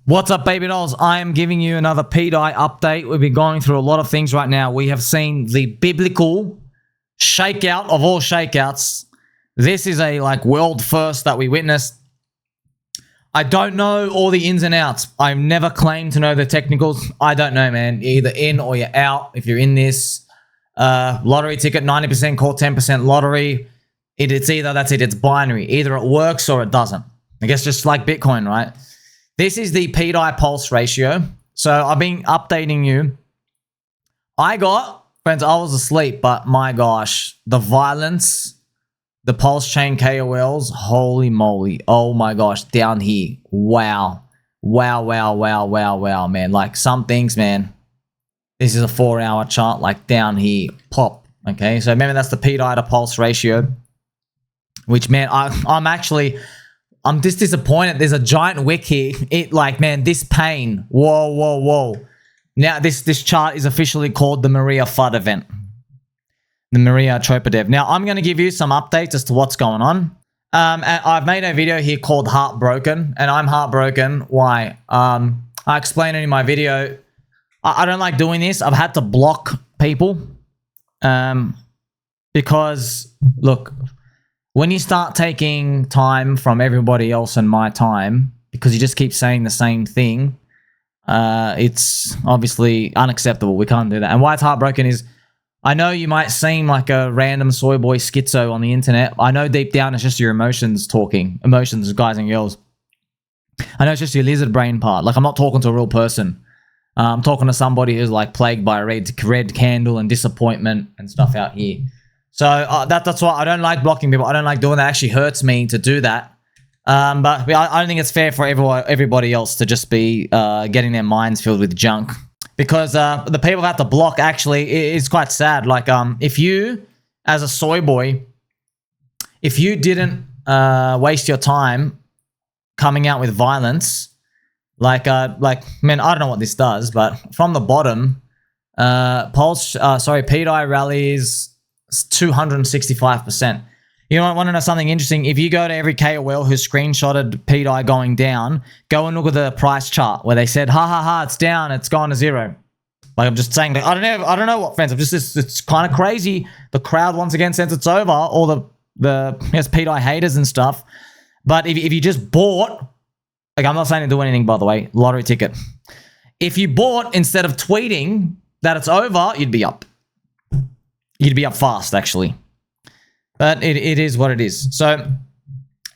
What's up, baby dolls? I am giving you another pDAI update. We've been going through a lot of things right now. We have seen the biblical shakeout of all shakeouts. This is a world first that we witnessed. I don't know all the ins and outs. I've never claimed to know the technicals. I don't know, man. You're either in or you're out. If you're in this lottery ticket, 90% call, 10% lottery. It's either, that's it. It's binary. Either it works or it doesn't. I guess just like Bitcoin, right? This is the pDAI pulse ratio. So I've been updating you. Friends, I was asleep, but my gosh, the violence, the PulseChain KOLs, holy moly. Oh my gosh, down here. Wow. Wow, man. Like some things, man. This is a 4-hour chart, like down here, pop. Okay, so remember that's the pDAI to pulse ratio, which, man, I'm just disappointed. There's a giant wick here. Man, this pain. Whoa. Now, this chart is officially called the Maria FUD event. The Maria Tropadev. Now, I'm going to give you some updates as to what's going on. And I've made a video here called Heartbroken, and I'm heartbroken. Why? I explained it in my video. I don't like doing this. I've had to block people. Because, look, when you start taking time from everybody else and my time, because you just keep saying the same thing, it's obviously unacceptable. We can't do that. And why it's heartbroken is, I know you might seem like a random soy boy schizo on the internet. I know deep down it's just your emotions talking. Emotions, guys and girls. I know it's just your lizard brain part. Like, I'm not talking to a real person. I'm talking to somebody who's plagued by a red candle and disappointment and stuff out here. So that's why I don't like blocking people. I don't like doing that. It actually hurts me to do that. But I don't think it's fair for everybody else to just be getting their minds filled with junk. Because the people that have to block actually is quite sad. If you, as a soy boy, if you didn't waste your time coming out with violence, man, I don't know what this does, but from the bottom, pDAI rallies 265%. You want to know something interesting? If you go to every KOL who screenshotted pDAI going down, go and look at the price chart where they said, ha, it's down, it's gone to zero. I'm just saying, I don't know what, friends. It's kind of crazy. The crowd once again says it's over. All the pDAI haters and stuff. But if you just bought, I'm not saying to do anything, by the way, lottery ticket. If you bought instead of tweeting that it's over, you'd be up. You'd be up fast, actually. But it is what it is. So,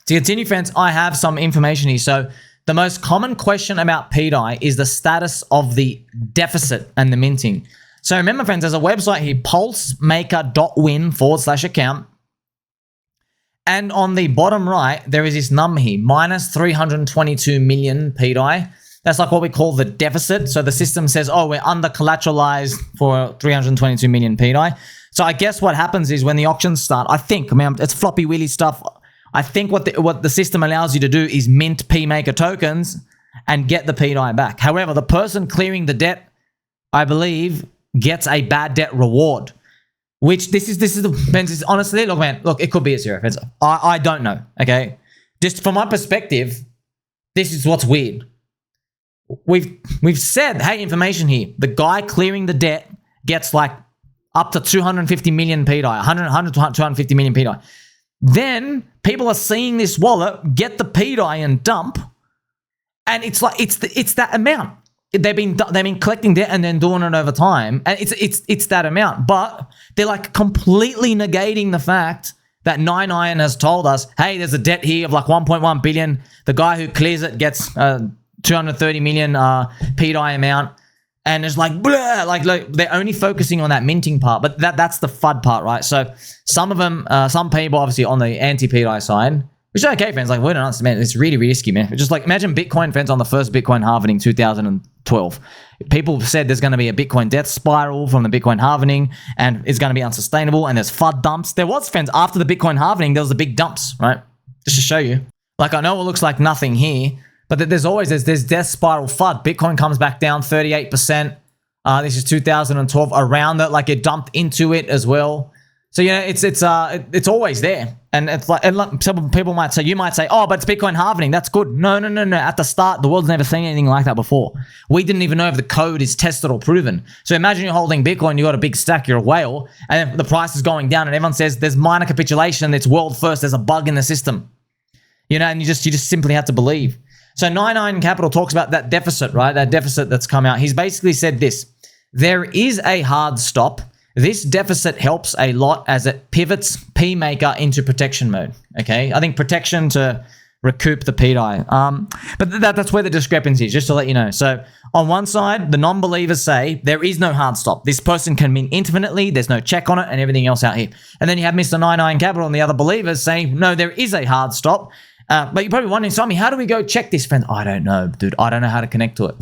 to continue, friends, I have some information here. So, the most common question about pDAI is the status of the deficit and the minting. So, remember, friends, there's a website here, PulseMaker.win/account. And on the bottom right, there is this number here, minus 322 million pDAI. That's like what we call the deficit. So, the system says, oh, we're under collateralized for 322 million pDAI. So I guess what happens is when the auctions start, it's Floppy Willy stuff. I think what the system allows you to do is mint PMaker tokens and get the pDAI back. However, the person clearing the debt, I believe, gets a bad debt reward. Which this is honestly, look, man, look, it could be a zero. I don't know. Okay, just from my perspective, this is what's weird. We've said, hey, information here. The guy clearing the debt gets up to 250 million pDAI, 100 to 250 million pDAI. Then people are seeing this wallet get the pDAI and dump, and it's that amount. They've been collecting debt and then doing it over time, and it's that amount. But they're completely negating the fact that NineIron has told us, hey, there's a debt here of 1.1 billion. The guy who clears it gets 230 million pDAI amount. And it's blah, they're only focusing on that minting part, but that's the FUD part, right? So some of them, some people obviously on the anti-pDAI side, which is okay, friends. We don't understand, man. It's really risky, man. It's just imagine Bitcoin, friends, on the first Bitcoin halving in 2012. People said there's going to be a Bitcoin death spiral from the Bitcoin halving, and it's going to be unsustainable, and there's FUD dumps. There was, friends, after the Bitcoin halving, there was the big dumps, right? Just to show you. I know it looks like nothing here, but there's death spiral FUD. Bitcoin comes back down 38%. This is 2012. Around that, it dumped into it as well. So it's always there, and it's like, some people might say, you might say, oh, but it's Bitcoin halvening. That's good. No. At the start, the world's never seen anything like that before. We didn't even know if the code is tested or proven. So imagine you're holding Bitcoin, you got a big stack, you're a whale, and the price is going down, and everyone says there's minor capitulation, it's world first, there's a bug in the system, and you just simply have to believe. So NineIronCapital talks about that deficit, right? That deficit that's come out. He's basically said this: there is a hard stop. This deficit helps a lot as it pivots PMaker into protection mode. Okay, I think protection to recoup the pDAI. But that's where the discrepancy is, just to let you know. So on one side, the non-believers say there is no hard stop. This person can mint infinitely. There's no check on it and everything else out here. And then you have Mr. NineIronCapital and the other believers saying, no, there is a hard stop. But you're probably wondering, Sammy, how do we go check this, friend? I don't know, dude. I don't know how to connect to it.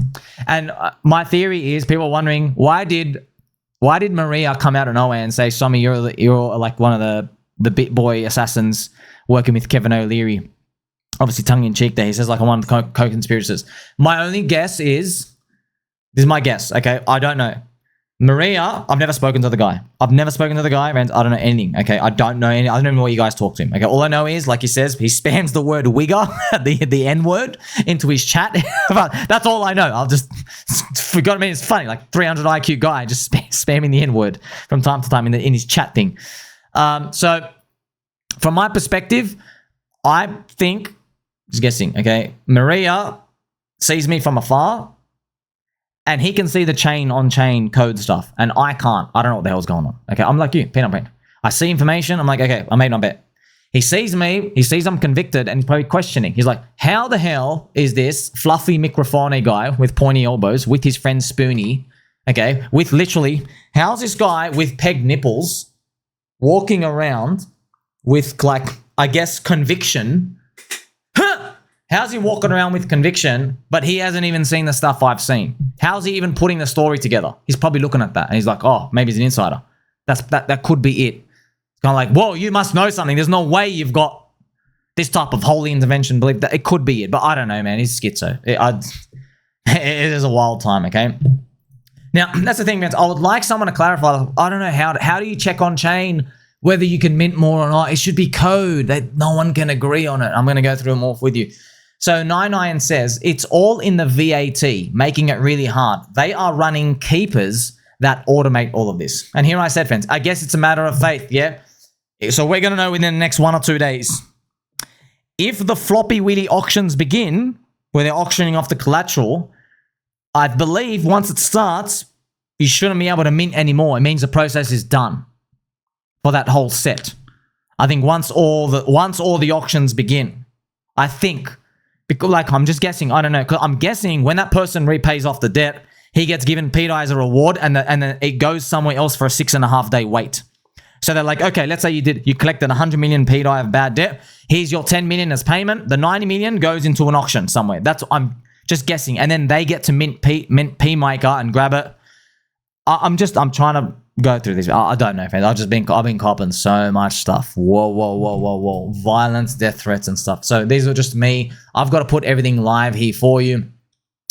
And my theory is people are wondering, why did Maria come out of nowhere and say, Sammy, you're like one of the BitBoy assassins working with Kevin O'Leary? Obviously, tongue-in-cheek there. He says, like, I'm one of the co-conspirators. My only guess is, this is my guess, okay? I don't know. Maria, I've never spoken to the guy. Friends. I don't know anything, okay? I don't know even what you guys talk to him, okay? All I know is, like he says, he spams the word wigger, the N-word, into his chat. That's all I know. I'll just forgot. I mean, it's funny, like 300 IQ guy just spamming the N-word from time to time in his chat thing. So, from my perspective, I think, just guessing, okay, Maria sees me from afar, and he can see the chain-on-chain code stuff, and I can't. I don't know what the hell's going on. Okay, I'm like you, pen on pen. I see information. I'm like, okay, I made my bet. He sees me. He sees I'm convicted, and he's probably questioning. He's like, how the hell is this fluffy microphone guy with pointy elbows with his friend Spoonie, okay, with literally, how's this guy with pegged nipples walking around with, like, I guess, conviction? How's he walking around with conviction, but he hasn't even seen the stuff I've seen? How's he even putting the story together? He's probably looking at that, and he's like, oh, maybe he's an insider. That could be it. It's kind of like, whoa, you must know something. There's no way you've got this type of holy intervention belief. That it could be it, but I don't know, man. He's schizo. It is a wild time, okay? Now, that's the thing, man. I would like someone to clarify. I don't know, how do you check on chain whether you can mint more or not? It should be code. No one can agree on it. I'm going to go through them all with you. So NineIron says, it's all in the VAT, making it really hard. They are running keepers that automate all of this. And here I said, friends, I guess it's a matter of faith, yeah? So we're going to know within the next 1 or 2 days. If the Floppy Willy auctions begin, where they're auctioning off the collateral, I believe once it starts, you shouldn't be able to mint anymore. It means the process is done for that whole set. I think once all the auctions begin, I think, because, like, I'm just guessing, I don't know, because I'm guessing when that person repays off the debt, he gets given pDAI as a reward, and then it goes somewhere else for a 6.5 day wait. So they're like, okay, let's say you collected 100 million pDAI of bad debt. Here's your 10 million as payment. The 90 million goes into an auction somewhere. I'm just guessing, and then they get to mint PMaker and grab it. I'm trying to go through this. I don't know, friends. I've been copping so much stuff. Whoa. Violence, death threats and stuff. So these are just me. I've got to put everything live here for you.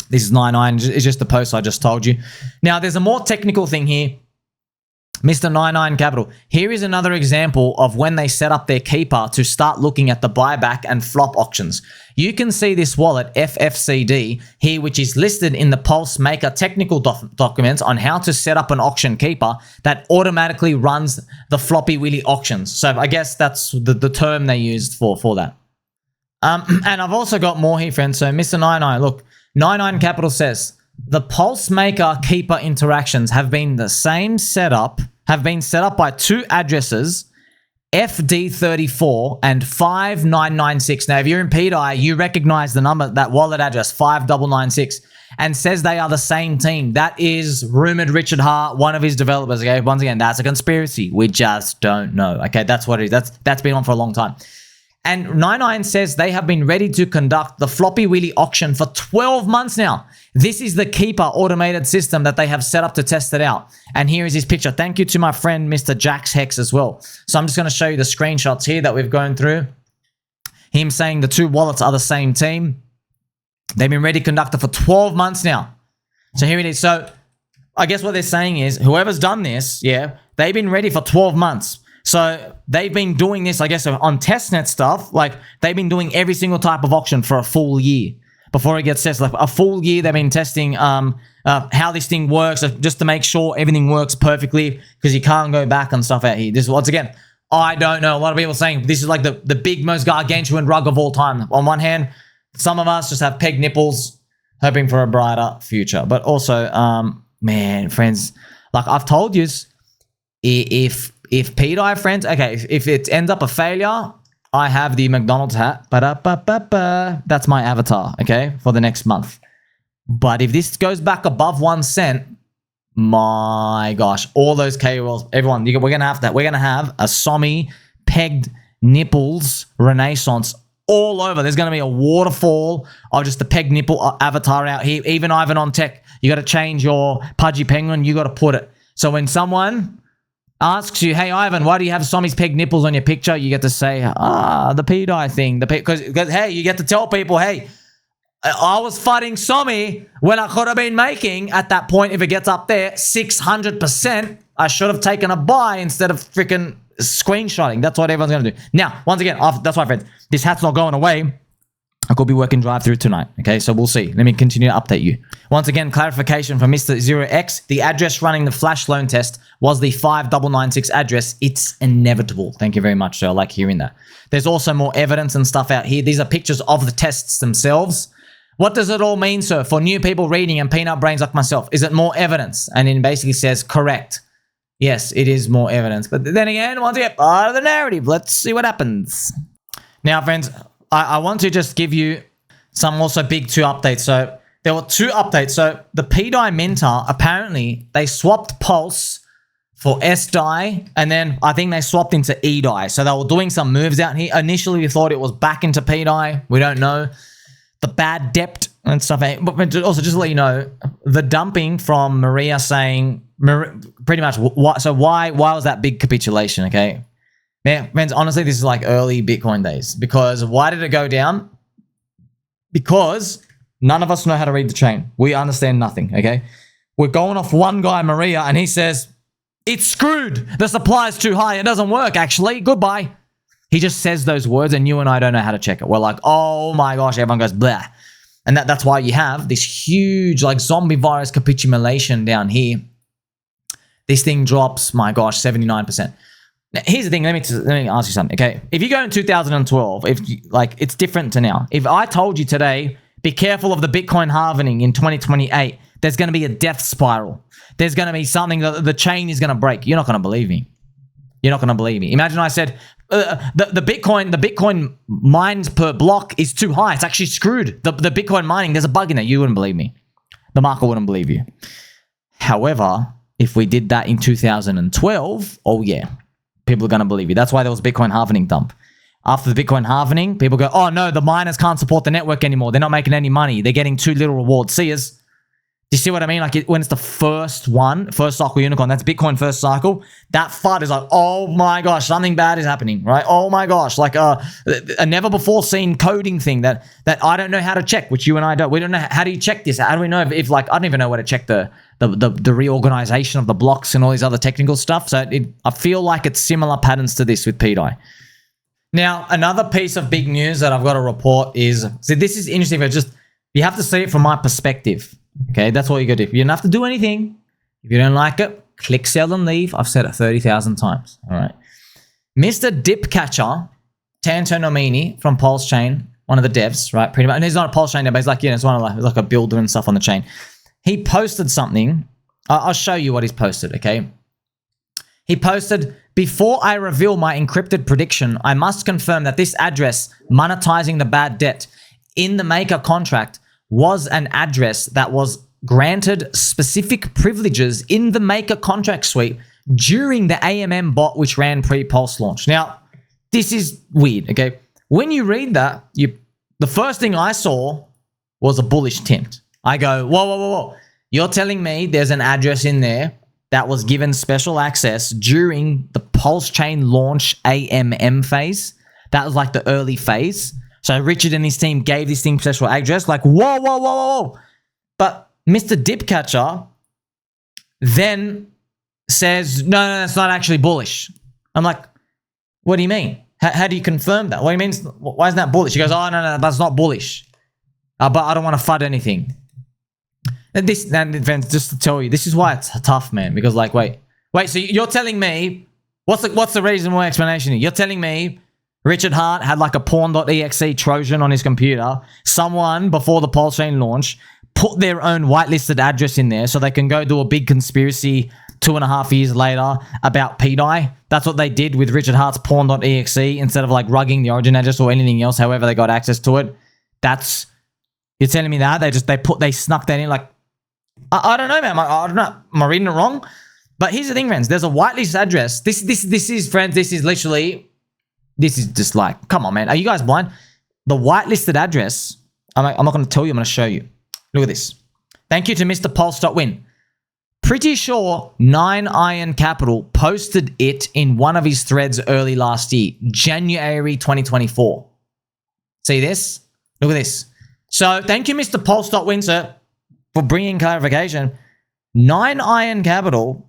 This is 99. It's just the post I just told you. Now, there's a more technical thing here. Mr. NineIronCapital. Here is another example of when they set up their keeper to start looking at the buyback and flop auctions. You can see this wallet, FFCD, here, which is listed in the PulseMaker technical documents on how to set up an auction keeper that automatically runs the Floppy Willy auctions. So I guess that's the term they used for that. And I've also got more here, friends. So Mr. look, NineIronCapital says, the PulseMaker keeper interactions have been set up by 2 addresses, FD34 and 5996. Now, if you're in pDAI, you recognize the number, that wallet address, 5996, and says they are the same team. That is rumored Richard Hart, one of his developers. Okay, once again, that's a conspiracy. We just don't know. Okay, that's what it is. That's been on for a long time. And NineIron says they have been ready to conduct the Floppy Willy auction for 12 months now. This is the keeper automated system that they have set up to test it out. And here is his picture. Thank you to my friend, Mr. Jax Hex, as well. So I'm just going to show you the screenshots here that we've gone through. Him saying the 2 wallets are the same team. They've been ready to conduct it for 12 months now. So here it is. So I guess what they're saying is whoever's done this, yeah, they've been ready for 12 months. So they've been doing this, I guess, on testnet stuff. Like they've been doing every single type of auction for a full year before it gets tested. Like a full year, they've been testing how this thing works, just to make sure everything works perfectly, because you can't go back and stuff out here. This, once again, I don't know. A lot of people saying this is like the big, most gargantuan rug of all time. On one hand, some of us just have peg nipples, hoping for a brighter future. But also, man, friends, like I've told you, if pDAI, friends, okay, if it ends up a failure, I have the McDonald's hat. That's my avatar, okay, for the next month. But if this goes back above 1 cent, my gosh, all those KOLs, everyone, we're gonna have that. We're gonna have a Somi pegged nipples renaissance all over. There's gonna be a waterfall of just the peg nipple avatar out here. Even Ivan on tech, you got to change your pudgy penguin. You got to put it. So when someone asks you, hey, Ivan, why do you have Somi's peg nipples on your picture? You get to say, the pDAI thing. Because hey, you get to tell people, hey, I was fighting Somi when I could have been making, at that point, if it gets up there, 600%. I should have taken a buy instead of freaking screenshotting. That's what everyone's going to do. Now, once again, that's why, friends, this hat's not going away. I could be working drive-through tonight, okay? So we'll see. Let me continue to update you. Once again, clarification from Mr. 0x. The address running the flash loan test was the 5996 address. It's inevitable. Thank you very much, sir. I like hearing that. There's also more evidence and stuff out here. These are pictures of the tests themselves. What does it all mean, sir, for new people reading and peanut brains like myself? Is it more evidence? And it basically says correct. Yes, it is more evidence. But then again, once again, part of the narrative. Let's see what happens. Now, friends, I want to just give you some also big 2 updates. So there were 2 updates. So the pDAI Minter, apparently, they swapped Pulse for SDAI, and then I think they swapped into eDAI. So they were doing some moves out here. Initially, we thought it was back into pDAI. We don't know. The bad debt and stuff. But also, just to let you know, the dumping from Maria saying, pretty much, why was that big capitulation, okay? Man, friends, honestly, this is like early Bitcoin days. Because why did it go down? Because none of us know how to read the chain. We understand nothing, okay? We're going off one guy, Maria, and he says, it's screwed. The supply is too high. It doesn't work, actually. Goodbye. He just says those words, and you and I don't know how to check it. We're like, oh my gosh, everyone goes, blah. And that's why you have this huge, like, zombie virus capitulation down here. This thing drops, my gosh, 79%. Now, here's the thing. Let me ask you something, okay? If you go in 2012, it's different to now. If I told you today, be careful of the Bitcoin halving in 2028, there's going to be a death spiral. There's going to be something that the chain is going to break. You're not going to believe me. You're not going to believe me. Imagine I said, the Bitcoin mines per block is too high. It's actually screwed. The Bitcoin mining, there's a bug in it. You wouldn't believe me. The market wouldn't believe you. However, if we did that in 2012, oh yeah, people are going to believe you. That's why there was Bitcoin halving dump. After the Bitcoin halving, people go, oh no, the miners can't support the network anymore. They're not making any money. They're getting too little reward. See us. Do you see what I mean? Like when it's the first cycle unicorn, that's Bitcoin first cycle. That FUD is like, oh my gosh, something bad is happening, right? Oh my gosh, like a never before seen coding thing that I don't know how to check, which you and I don't. We don't know how do you check this? How do we know if like I don't even know where to check the reorganization of the blocks and all these other technical stuff. So I feel like it's similar patterns to this with pDAI. Now, another piece of big news that I've got to report is, see, this is interesting, but you have to see it from my perspective. Okay, that's what you got to do. You don't have to do anything. If you don't like it, click sell and leave. I've said it 30,000 times. All right. Mr. Dipcatcher, Tanto Nomini from PulseChain, one of the devs, right? Pretty much. And he's not a PulseChain dev, but he's like, it's one of like a builder and stuff on the chain. He posted something. I'll show you what he's posted, okay? He posted, before I reveal my encrypted prediction, I must confirm that this address monetizing the bad debt in the maker contract was an address that was granted specific privileges in the maker contract suite during the AMM bot which ran pre-Pulse launch. Now, this is weird, okay? When you read that, the first thing I saw was a bullish tint. I go, whoa. You're telling me there's an address in there that was given special access during the PulseChain launch AMM phase? That was like the early phase. So Richard and his team gave this thing special address, like, whoa. But Mr. Dipcatcher then says, no, it's not actually bullish. I'm like, What do you mean? How do you confirm that? What do you mean? Why isn't that bullish? She goes, oh, no, that's not bullish. But I don't want to FUD anything. And just to tell you, this is why it's tough, man. Because like, wait, so you're telling me, what's the reasonable explanation here? You're telling me Richard Hart had like a Porn.exe trojan on his computer. Someone, before the PulseChain launch, put their own whitelisted address in there so they can go do a big conspiracy 2.5 years later about pDAI. That's what they did with Richard Hart's Porn.exe instead of like rugging the origin address or anything else, however they got access to it. You're telling me that? They snuck that in like, I don't know, man. I don't know. Am I reading it wrong? But here's the thing, friends. There's a whitelist address. This is, friends, this is just like, come on, man. Are you guys blind? The whitelisted address, I'm not going to tell you. I'm going to show you. Look at this. Thank you to Mr. PulseChain. Pretty sure NineIronCapital posted it in one of his threads early last year, January 2024. See this? Look at this. So thank you, Mr. PulseChain, sir, for bringing clarification. NineIronCapital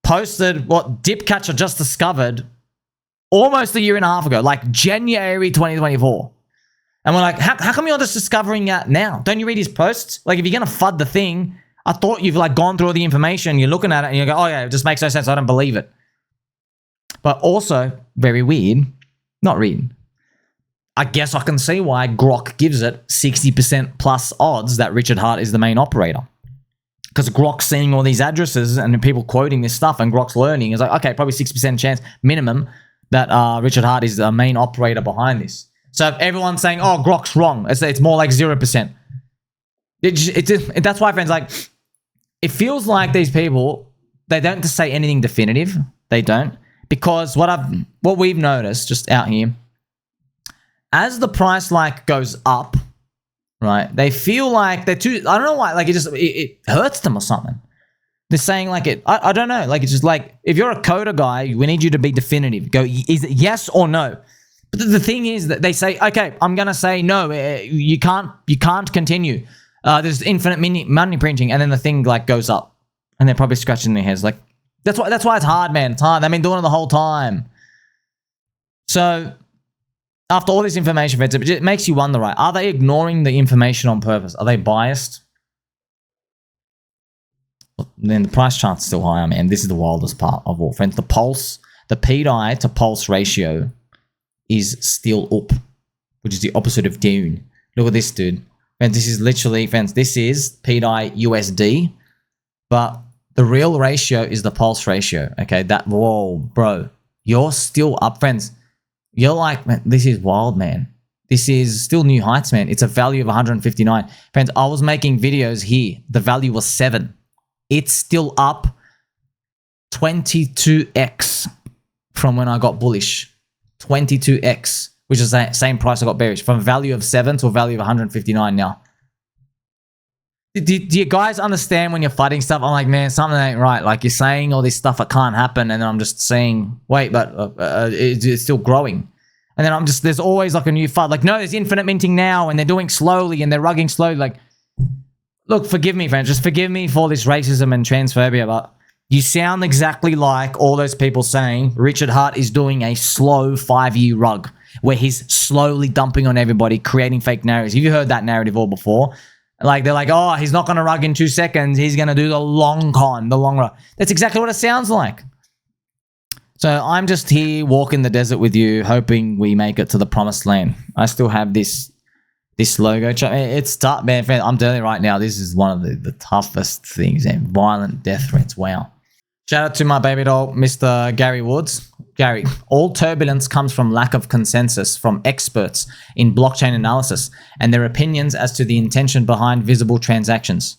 posted what Dipcatcher just discovered almost 1.5 years ago, like January 2024. And we're like, how come you're just discovering that now? Don't you read his posts? Like, if you're going to FUD the thing, I thought you've like gone through all the information, you're looking at it and you go, oh yeah, it just makes no sense, I don't believe it. But also, very weird, not reading. I guess I can see why Grok gives it 60% plus odds that Richard Hart is the main operator. Because Grok's seeing all these addresses and people quoting this stuff and Grok's learning. It's like, okay, probably 60% chance minimum that Richard Hart is the main operator behind this. So if everyone's saying, oh, Grok's wrong, it's more like 0%. That's why, friends, like, it feels like these people, they don't just say anything definitive. They don't. Because what we've noticed just out here, as the price like goes up, right, they feel like they're too, I don't know why, like it hurts them or something. They're saying like I don't know, like it's just like, if you're a coder guy, we need you to be definitive. Go, is it yes or no? But the thing is that they say, okay, I'm going to say no, you can't continue. There's infinite money printing, and then the thing like goes up, and they're probably scratching their heads. Like that's why it's hard, man. It's hard. They've been doing it the whole time. So after all this information, it makes you wonder, right? Are they ignoring the information on purpose? Are they biased? Then the price chart's still higher, man. This is the wildest part of all, friends. The pDAI to pulse ratio is still up, which is the opposite of down. Look at this, dude. And this is literally, friends, this is pDAI USD, but the real ratio is the pulse ratio. Okay, whoa, bro, you're still up, friends. You're like, man, this is wild, man. This is still new heights, man. It's a value of 159. Friends, I was making videos here. The value was 7. It's still up 22x from when I got bullish. 22x. Which is the same price I got bearish. From a value of 7 to a value of 159 now. Do you guys understand when you're fighting stuff? I'm like, man, something ain't right. Like, you're saying all this stuff that can't happen, and then I'm just saying, wait, but it's still growing. And then there's always like a new FUD. Like, no, there's infinite minting now, and they're doing slowly, and they're rugging slowly. Like, look, forgive me, friends. Just forgive me for this racism and transphobia, but you sound exactly like all those people saying Richard Hart is doing a slow 5-year rug, where he's slowly dumping on everybody, creating fake narratives. Have you heard that narrative all before? Like, they're like, oh, he's not going to rug in 2 seconds. He's going to do the long con, the long run. That's exactly what it sounds like. So I'm just here walking the desert with you, hoping we make it to the promised land. I still have this logo. It's tough, man. I'm telling you right now, this is one of the toughest things. And violent death threats. Wow. Shout out to my baby doll, Mr. Gary Woods. Gary, all turbulence comes from lack of consensus from experts in blockchain analysis and their opinions as to the intention behind visible transactions.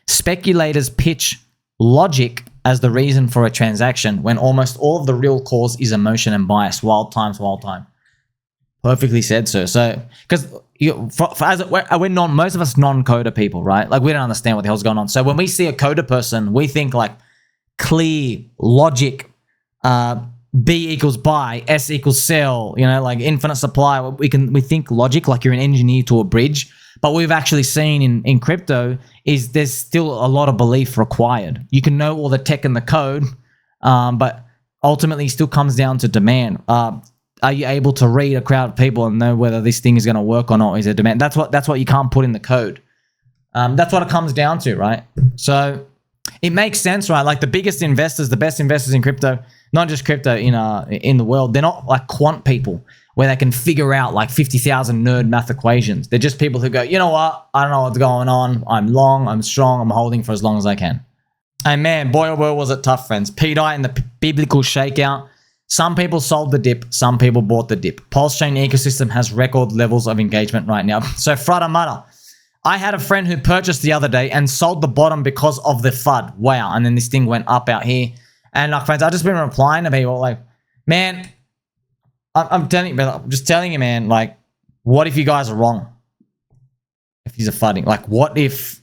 Speculators pitch logic as the reason for a transaction when almost all of the real cause is emotion and bias. Wild times, wild time. Perfectly said, sir. So, because we're most of us non-coder people, right? Like, we don't understand what the hell's going on. So when we see a coder person, we think like clear logic, B equals buy, S equals sell, you know, like infinite supply. We think logic like you're an engineer to a bridge. But what we've actually seen in crypto is there's still a lot of belief required. You can know all the tech and the code, but ultimately it still comes down to demand. are you able to read a crowd of people and know whether this thing is going to work or not? Is a demand? That's what you can't put in the code. That's what it comes down to, right? So it makes sense, right? Like the biggest investors, the best investors in crypto, not just crypto in the world, they're not like quant people where they can figure out like 50,000 nerd math equations. They're just people who go, you know what? I don't know what's going on. I'm long, I'm strong, I'm holding for as long as I can. And man, boy oh boy was it tough, friends. pDAI and the biblical shakeout. Some people sold the dip, some people bought the dip. PulseChain ecosystem has record levels of engagement right now. So frada mata. I had a friend who purchased the other day and sold the bottom because of the FUD. Wow. And then this thing went up out here. And like friends, I've just been replying to people like, man, I'm just telling you, man, like, what if you guys are wrong? If he's a FUDding, like, what if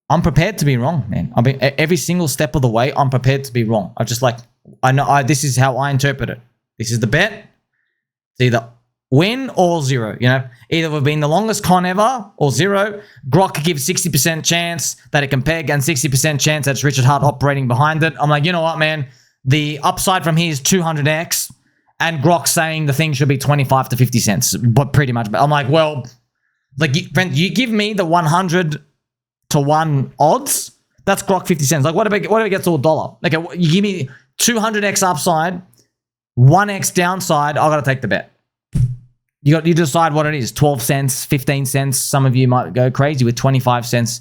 I'm prepared to be wrong, man? I mean, every single step of the way, I'm prepared to be wrong. I know this is how I interpret it. This is the bet. It's either win or zero, Either we've been the longest con ever or zero. Grok gives 60% chance that it can peg and 60% chance that it's Richard Hart operating behind it. I'm like, you know what, man? The upside from here is 200x and Grok saying the thing should be 25 to 50 cents, but pretty much. I'm like, well, like, you give me the 100 to 1 odds, that's Grok 50 cents. Like, what if it gets to a dollar? Like, you give me 200x upside, 1x downside, I got to take the bet. You decide what it is, 12 cents, 15 cents. Some of you might go crazy with 25 cents.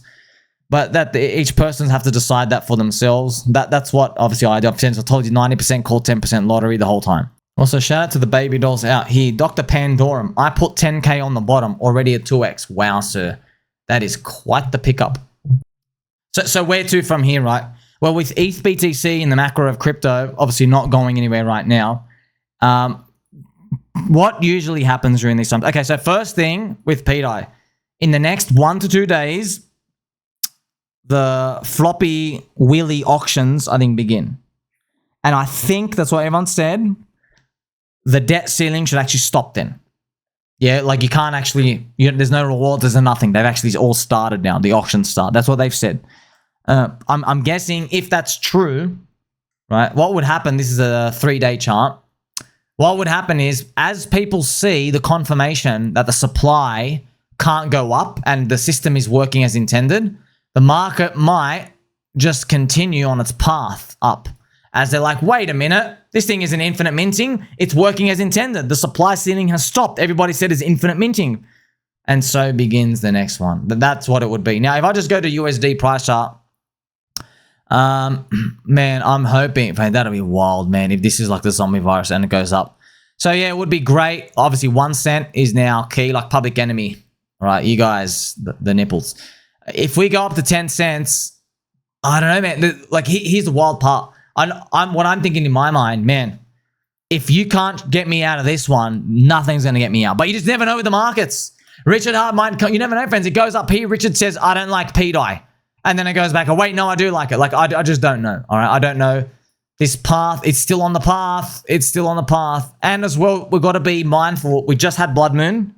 But that each person have to decide that for themselves. That's what obviously I do. I told you 90% call, 10% lottery the whole time. Also, shout out to the baby dolls out here. Dr. Pandorum, I put 10K on the bottom, already at 2x. Wow, sir. That is quite the pickup. So where to from here, right? Well, with ETH BTC in the macro of crypto, obviously not going anywhere right now. What usually happens during these times? Okay, so first thing with pDAI. In the next 1 to 2 days, the Floppy Willy auctions, I think, begin. And I think that's what everyone said. The debt ceiling should actually stop then. Yeah, like you can't actually, there's no rewards, there's nothing. They've actually all started now. The auctions start. That's what they've said. I'm guessing if that's true, right, what would happen, this is a 3-day chart. What would happen is as people see the confirmation that the supply can't go up and the system is working as intended, the market might just continue on its path up. As they're like, wait a minute, this thing isn't infinite minting. It's working as intended. The supply ceiling has stopped. Everybody said it's infinite minting. And so begins the next one. That's what it would be. Now, if I just go to USD price chart, man, I'm hoping, man, that'll be wild, man, if this is like the zombie virus and it goes up. So yeah, it would be great. Obviously, 1 cent is now key, like Public Enemy. All right, you guys, the nipples. If we go up to 10 cents, I don't know, man. Like, here's the wild part. What I'm thinking in my mind, man, if you can't get me out of this one, nothing's going to get me out. But you just never know with the markets. Richard Hart might come. You never know, friends. It goes up here. Richard says, I don't like pDAI. And then it goes back. Oh, wait, no, I do like it. Like, I just don't know. All right, I don't know. This path, it's still on the path. It's still on the path. And as well, we've got to be mindful. We just had Blood Moon.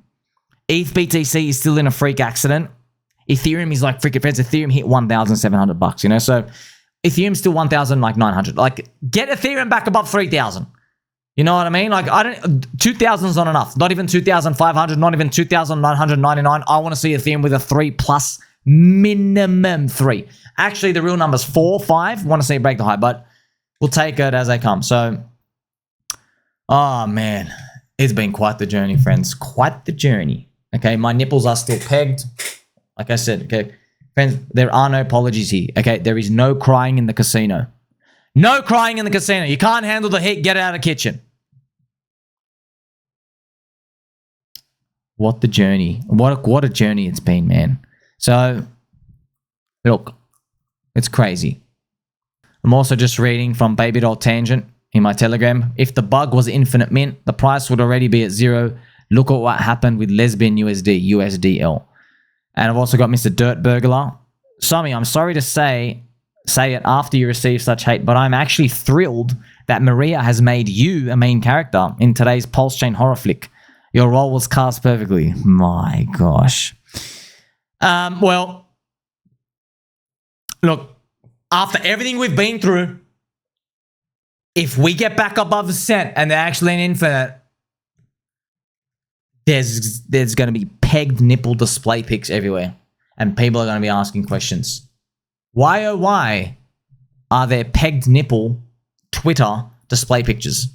ETH BTC is still in a freak accident. Ethereum is like freaking friends. Ethereum hit $1,700, So Ethereum's still 1,900. Like, get Ethereum back above 3,000. You know what I mean? Like, 2,000 is not enough. Not even 2,500. Not even 2,999. I want to see Ethereum with a 3+, minimum 3. Actually, the real number's 4, 5. Want to see it break the high, but we'll take it as they come. So, oh man, it's been quite the journey, friends. Quite the journey. Okay, my nipples are still pegged. Like I said, okay. Friends, there are no apologies here, okay? There is no crying in the casino. No crying in the casino. You can't handle the heat, get it out of the kitchen. What the journey. What a journey it's been, man. So, look, it's crazy. I'm also just reading from Baby.Tangent in my Telegram. If the bug was infinite mint, the price would already be at 0. Look at what happened with Lesbian USD, USDL. And I've also got Mr. Dirt Burglar. Sammy, I'm sorry to say it after you receive such hate, but I'm actually thrilled that Maria has made you a main character in today's PulseChain horror flick. Your role was cast perfectly. My gosh. Well, look, after everything we've been through, if we get back above the cent and they're actually an infinite, there's going to be pegged nipple display pics everywhere. And people are going to be asking questions. Why, oh why, are there pegged nipple Twitter display pictures?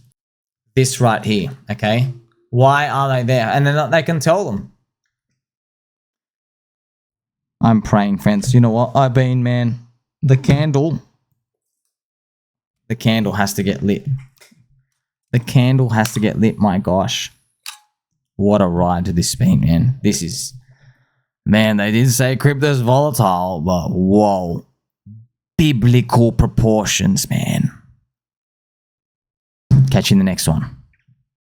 This right here, okay? Why are they there? And then they can tell them. I'm praying, friends. You know what? Man, the candle has to get lit. The candle has to get lit, my gosh. What a ride to this been, man. This is... Man, they did say crypto's volatile, but whoa. Biblical proportions, man. Catch you in the next one.